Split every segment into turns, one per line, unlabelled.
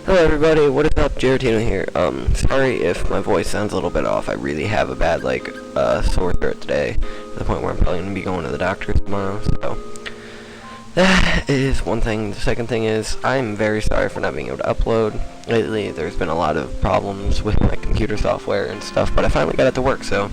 Hello everybody, what is up? Giratino here. Sorry if my voice sounds a little bit off. I really have a bad, sore throat today, to the point where I'm probably going to be going to the doctor tomorrow, so that is one thing. The second thing is, I'm very sorry for not being able to upload. Lately, there's been a lot of problems with my computer software and stuff, but I finally got it to work, so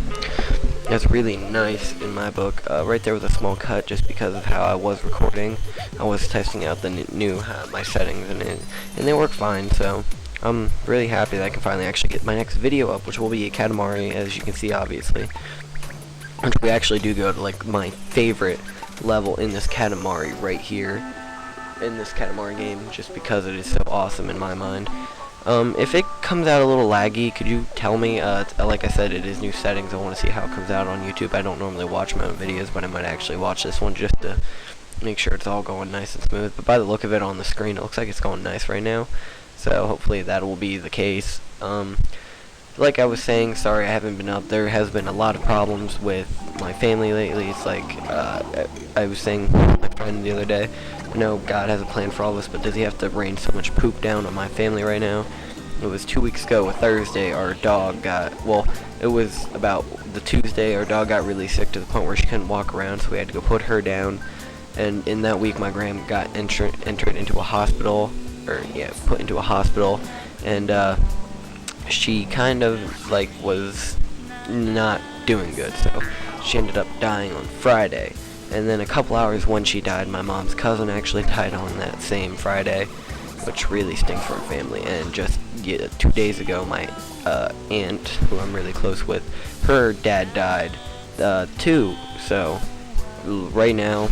it's really nice in my book. Right there was a small cut just because of how I was recording. I was testing out the new my settings and they work fine. So I'm really happy that I can finally actually get my next video up, which will be a Katamari, as you can see, obviously. Which we actually do go to my favorite level in this Katamari right here, in this Katamari game, just because it is so awesome in my mind. If it comes out a little laggy, could you tell me? Like I said, it is new settings. I want to see how it comes out on YouTube. I don't normally watch my own videos, but I might actually watch this one just to make sure it's all going nice and smooth. But by the look of it on the screen, it looks like it's going nice right now. So hopefully that will be the case. Like I was saying, sorry I haven't been up. There has been a lot of problems with my family lately. It's like, I was saying to my friend the other day, I know God has a plan for all of us, but does he have to rain so much poop down on my family right now? It was 2 weeks ago, a Thursday, our dog got, well, it was about the Tuesday, our dog got really sick to the point where she couldn't walk around, so we had to go put her down. And in that week, my grandma got entered into a hospital, put into a hospital, and she kind of was not doing good, so she ended up dying on Friday. And then a couple hours when she died, my mom's cousin actually died on that same Friday, which really stinks for our family. And just 2 days ago, my aunt, who I'm really close with, her dad died too. So right now,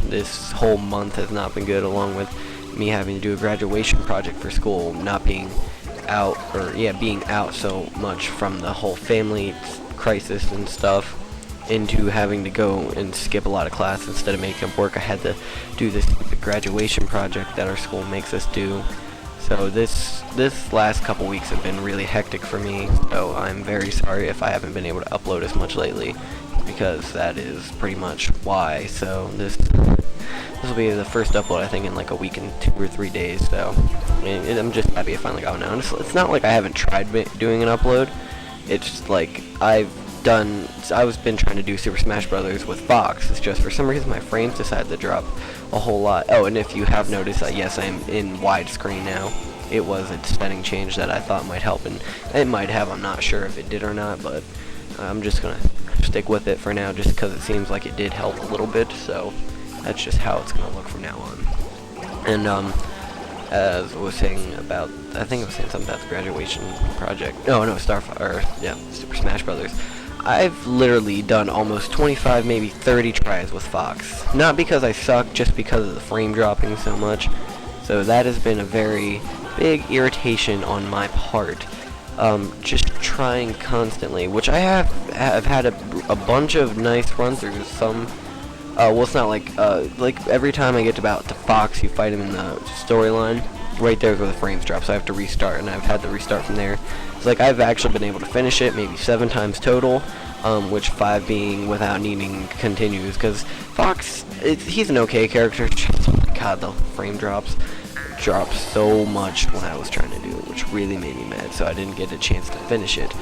this whole month has not been good, along with me having to do a graduation project for school, not being out, being out so much from the whole family crisis and stuff, into having to go and skip a lot of class instead of making up work. I had to do this graduation project that our school makes us do. So this last couple weeks have been really hectic for me, so I'm very sorry if I haven't been able to upload as much lately, because that is pretty much why. So this will be the first upload, I think, in like a week and 2 or 3 days, so I'm just happy I finally got one out. It's not like I haven't tried doing an upload. It's just like I've been trying to do Super Smash Brothers with Fox. It's just for some reason my frames decided to drop a whole lot. Oh, and if you have noticed, yes, I'm in widescreen now. It was a setting change that I thought might help, and it might have. I'm not sure if it did or not, but I'm just gonna stick with it for now, just because it seems like it did help a little bit. So that's just how it's gonna look from now on. And as I was saying about, I think I was saying something about the graduation project. No, Super Smash Brothers. I've literally done almost 25, maybe 30 tries with Fox. Not because I suck, just because of the frame dropping so much. So that has been a very big irritation on my part. Just trying constantly, which I have had a bunch of nice run-throughs. Some, it's not like every time I get to Fox, you fight him in the storyline. Right there's where the frames drop, so I have to restart, and I've had to restart from there. It's like I've actually been able to finish it maybe 7 times total, which 5 being without needing continues, because Fox, he's an okay character. Just, oh my god, the frame dropped so much when I was trying to do it, which really made me mad, so I didn't get a chance to finish it.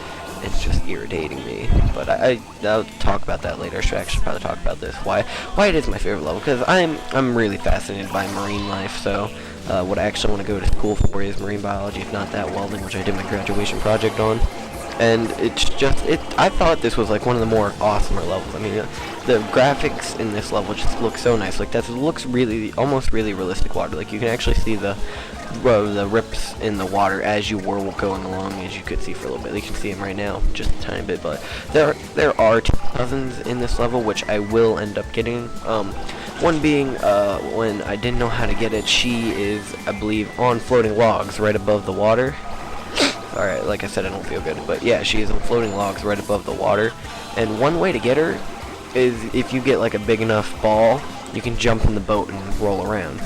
It's just irritating me, but I'll talk about that later. I should actually probably talk about this, why it is my favorite level, because I'm really fascinated by marine life. So what I actually want to go to school for is marine biology, if not that, welding, which I did my graduation project on. And it's just, I thought this was like one of the more awesomer levels. I mean, the graphics in this level just look so nice. Like, that looks really, almost really realistic water. Like, you can actually see the rips in the water as you were going along, as you could see for a little bit. You can see them right now, just a tiny bit. But there are 2 cousins in this level, which I will end up getting. One being, when I didn't know how to get it, she is, I believe, on floating logs right above the water. Alright, like I said, I don't feel good, but yeah, she is on floating logs right above the water. And one way to get her is if you get like a big enough ball, you can jump in the boat and roll around.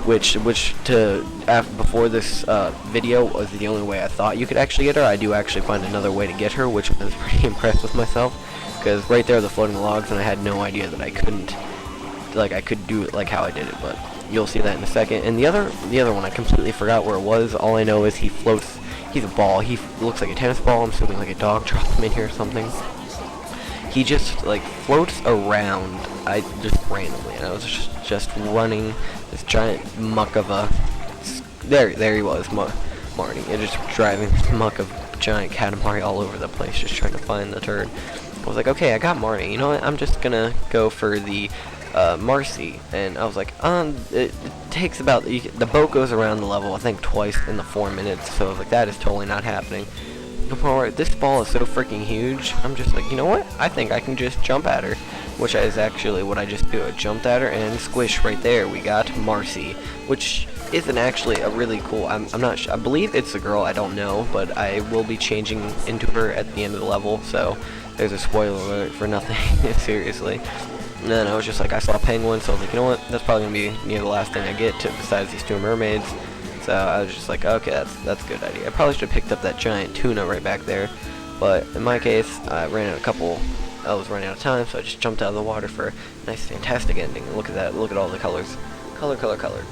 Before this video was the only way I thought you could actually get her. I do actually find another way to get her, which I was pretty impressed with myself, because right there are the floating logs, and I had no idea that I could do it like how I did it. But you'll see that in a second. And the other one, I completely forgot where it was. All I know is he floats. He's a ball. He looks like a tennis ball. I'm assuming like a dog dropped him in here or something. He just like floats around. I just randomly, and I was just running this giant muck of a. There he was, Marty. And just driving this muck of giant Katamari all over the place, just trying to find the turd. I was like, okay, I got Marty. You know what? I'm just gonna go for the Marcy. And I was like, it takes about the boat goes around the level I think twice in the 4 minutes. So I was like, that is totally not happening. This ball is so freaking huge. I'm just like, you know what? I think I can just jump at her, which is actually what I just do. I jumped at her and squish right there. We got Marcy, which isn't actually a really cool. I'm not. I believe it's a girl. I don't know, but I will be changing into her at the end of the level. So there's a spoiler alert for nothing. Seriously. And then I was just like, I saw a penguin, so I was like, you know what? That's probably gonna be near the last thing I get to besides these two mermaids. So I was just like, okay, that's a good idea. I probably should have picked up that giant tuna right back there, but in my case, I was running out of time, so I just jumped out of the water for a nice, fantastic ending. And look at that! Look at all the colors, color.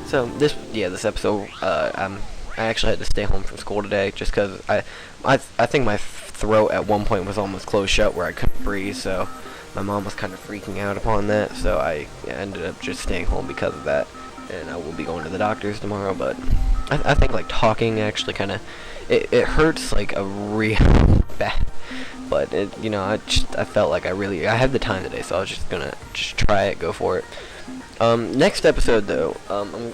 So this episode, I actually had to stay home from school today just because I think my throat at one point was almost closed shut where I couldn't breathe. So my mom was kind of freaking out upon that, so I ended up just staying home because of that. And I will be going to the doctor's tomorrow, but I think like talking actually kind of it hurts like a real bad, but I felt like I had the time today, so I was just gonna try it, go for it. Next episode though,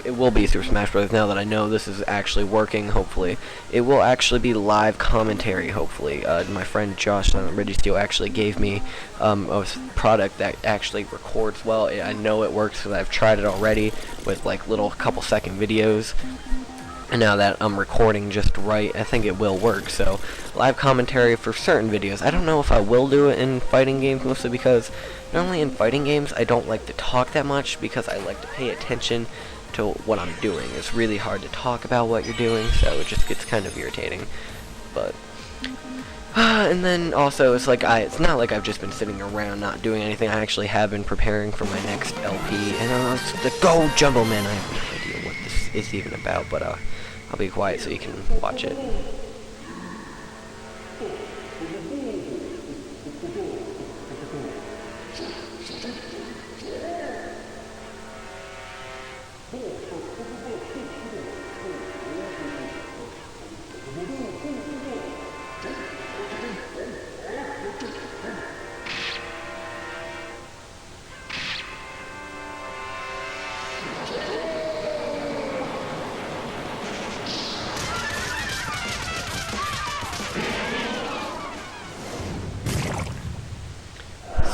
it will be Super Smash Bros. Now that I know this is actually working, hopefully it will actually be live commentary. Hopefully, my friend Josh Reggie Steele actually gave me a product that actually records well. I know it works because I've tried it already with like little couple-second videos. And now that I'm recording just right, I think it will work. So, live commentary for certain videos. I don't know if I will do it in fighting games, mostly because normally in fighting games I don't like to talk that much because I like to pay attention to what I'm doing. It's really hard to talk about what you're doing, so it just gets kind of irritating. But and then also it's not like I've just been sitting around not doing anything. I actually have been preparing for my next LP, and the Go Jumbo Man. I have no idea what this is even about, but I'll be quiet so you can watch it.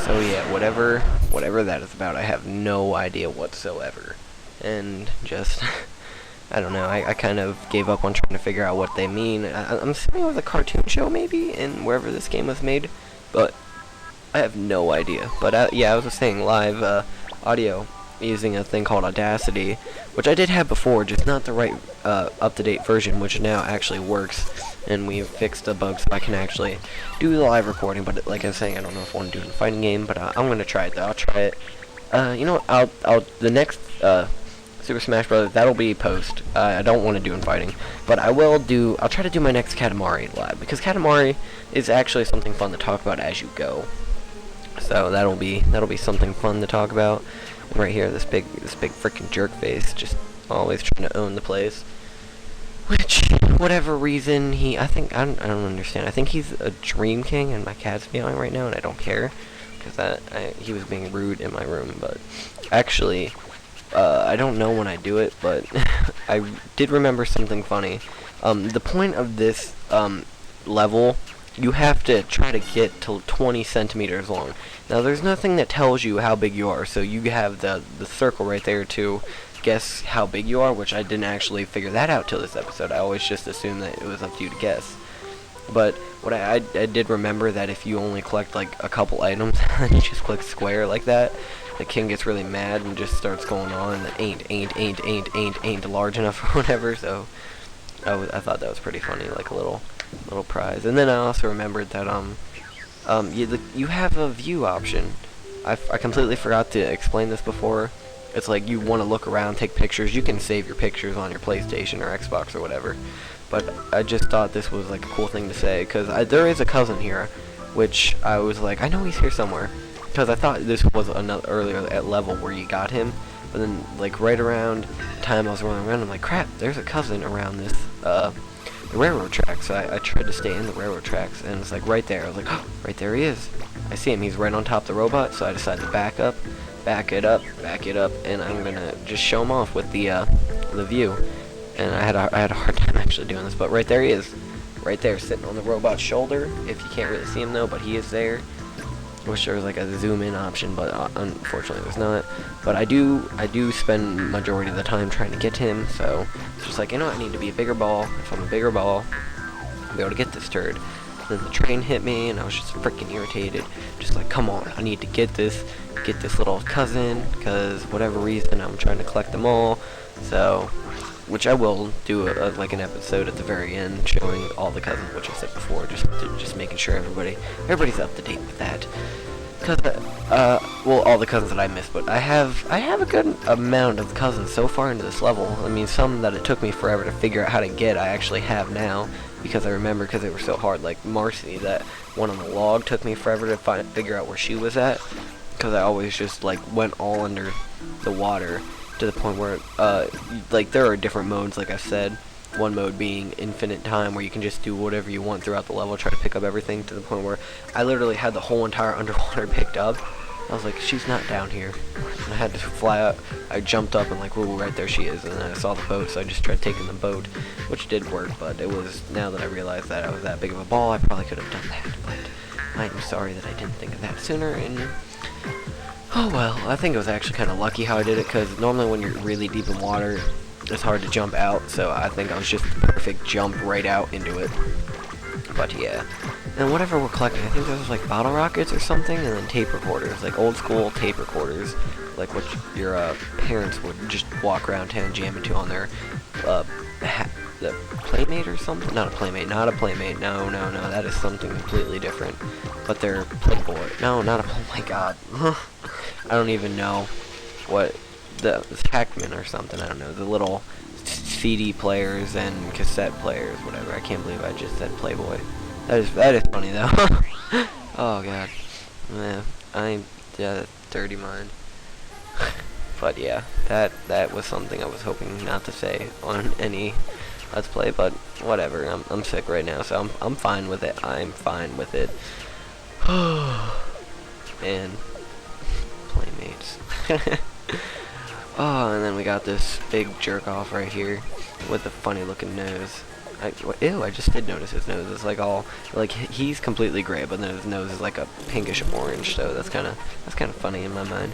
So yeah, whatever that is about, I have no idea whatsoever. And just, I don't know, I kind of gave up on trying to figure out what they mean. I'm assuming it was a cartoon show maybe, and wherever this game was made, but I have no idea. But yeah, I was just saying live audio using a thing called Audacity, which I did have before, just not the right up-to-date version, which now actually works. And we've fixed the bugs so I can actually do the live recording. But like I was saying, I don't know if I want to do it in a fighting game, but I'm gonna try it though. I'll try it. You know what? I'll the next Super Smash Bros. That'll be post. I don't want to do in fighting, but I'll try to do my next Katamari live, because Katamari is actually something fun to talk about as you go. So that'll be something fun to talk about. And right here, this big freaking jerk face, just always trying to own the place. Which, whatever reason, I don't understand. I think he's a Dream King, and my cat's meowing right now, and I don't care, because he was being rude in my room. But actually, I don't know when I do it, but I did remember something funny. The point of this level, you have to try to get to 20 centimeters long. Now, there's nothing that tells you how big you are, so you have the circle right there to guess how big you are, which I didn't actually figure that out till this episode. I always just assumed that it was up to you to guess. But what I did remember that if you only collect like a couple items and you just click square like that, the king gets really mad and just starts going on that ain't large enough or whatever. So I thought that was pretty funny, like a little prize. And then I also remembered that you have a view option. I completely forgot to explain this before. it's like you want to look around, take pictures. You can save your pictures on your PlayStation or Xbox or whatever. But I just thought this was like a cool thing to say, because there is a cousin here, which I was like, I know he's here somewhere, because I thought this was another earlier at level where you got him. But then, like, right around the time I was running around, I'm like, crap, there's a cousin around this, the railroad tracks. So I tried to stay in the railroad tracks, and it's like right there. I was like, oh, right there he is. I see him. He's right on top of the robot, so I decided to back it up, and I'm gonna just show him off with the view. And I had a hard time actually doing this, but right there he is. Right there, sitting on the robot's shoulder. If you can't really see him, though, but he is there. Wish there was like a zoom in option, but unfortunately there's not. But I do spend majority of the time trying to get him, so it's just like, you know, I need to be a bigger ball. If I'm a bigger ball, I'll be able to get this turd. Then the train hit me, and I was just freaking irritated. Just like, come on, I need to get this little cousin, because whatever reason I'm trying to collect them all. So, which I will do like an episode at the very end showing all the cousins, which I said before, just making sure everybody's up to date with that. Cause well, all the cousins that I missed, but I have a good amount of cousins so far into this level. I mean, some that it took me forever to figure out how to get, I actually have now, because I remember, because they were so hard. Like Marcy, that one on the log, took me forever to figure out where she was at, because I always just like went all under the water, to the point where like there are different modes, like I said. One mode being infinite time, where you can just do whatever you want throughout the level, try to pick up everything, to the point where I literally had the whole entire underwater picked up. I was like, she's not down here. And I had to fly up. I jumped up and like, whoa, right there she is. And then I saw the boat, so I just tried taking the boat, which did work. But it was, now that I realized that I was that big of a ball, I probably could have done that. But I'm sorry that I didn't think of that sooner. And oh well, I think it was actually kind of lucky how I did it, because normally when you're really deep in water, it's hard to jump out, so I think I was just the perfect jump right out into it. But yeah. And whatever we're collecting, I think there's like bottle rockets or something, and then tape recorders, like old school tape recorders, like what your parents would just walk around town jamming to on their the Playmate or something? Not a Playmate, no, that is something completely different. But they're Playboy. No, not a, oh my god. I don't even know what, it's Hackman or something, I don't know, the little CD players and cassette players, whatever. I can't believe I just said Playboy. That is funny though. Oh god. Yeah, dirty mind. But yeah, that was something I was hoping not to say on any Let's Play, but whatever. I'm sick right now, so I'm fine with it. I'm fine with it. And Playmates. Oh, and then we got this big jerk off right here with the funny looking nose. Ew, I just did notice his nose. It's like all, like, he's completely gray, but then his nose is like a pinkish orange, so that's kind of funny in my mind.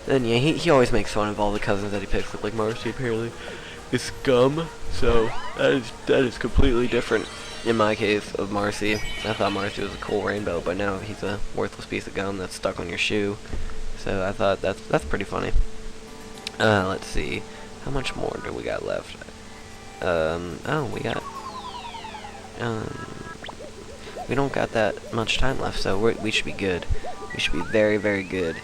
Then yeah, he always makes fun of all the cousins that he picks up, like Marcy apparently is scum, so that is completely different in my case of Marcy. I thought Marcy was a cool rainbow, but now he's a worthless piece of gum that's stuck on your shoe. So I thought that's pretty funny. Let's see, how much more do we got left? Oh, we don't got that much time left, so we should be good. We should be very, very good.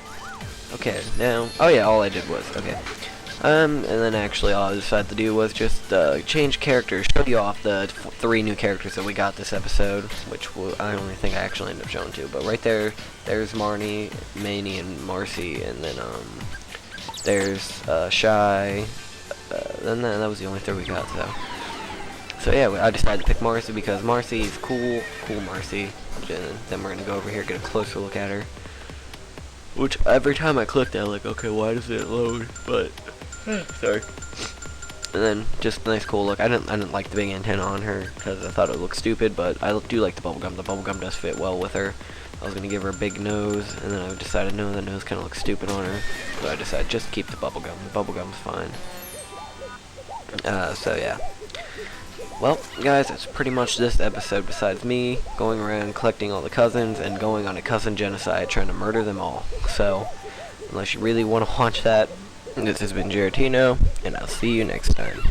Okay, now, oh yeah, all I did was, okay. And then actually all I decided to do was just, change characters, show you off the 3 new characters that we got this episode, which I only think I actually ended up showing 2, but right there, there's Marnie, Maney, and Marcy, and then, there's, Shy, then that was the only 3 we got, so yeah, I decided to pick Marcy because Marcy is cool Marcy, and then we're gonna go over here, get a closer look at her. Which every time I click that, like, okay, why does it load? But sorry. And then just a nice cool look. I didn't like the big antenna on her because I thought it looked stupid, but I do like the bubblegum. The bubblegum does fit well with her. I was gonna give her a big nose, and then I decided no, the nose kind of looks stupid on her, so I decided just keep the bubblegum. The bubblegum's fine. So yeah. Well, guys, that's pretty much this episode, besides me going around collecting all the cousins and going on a cousin genocide trying to murder them all. So, unless you really want to watch that, this has been Geratino, and I'll see you next time.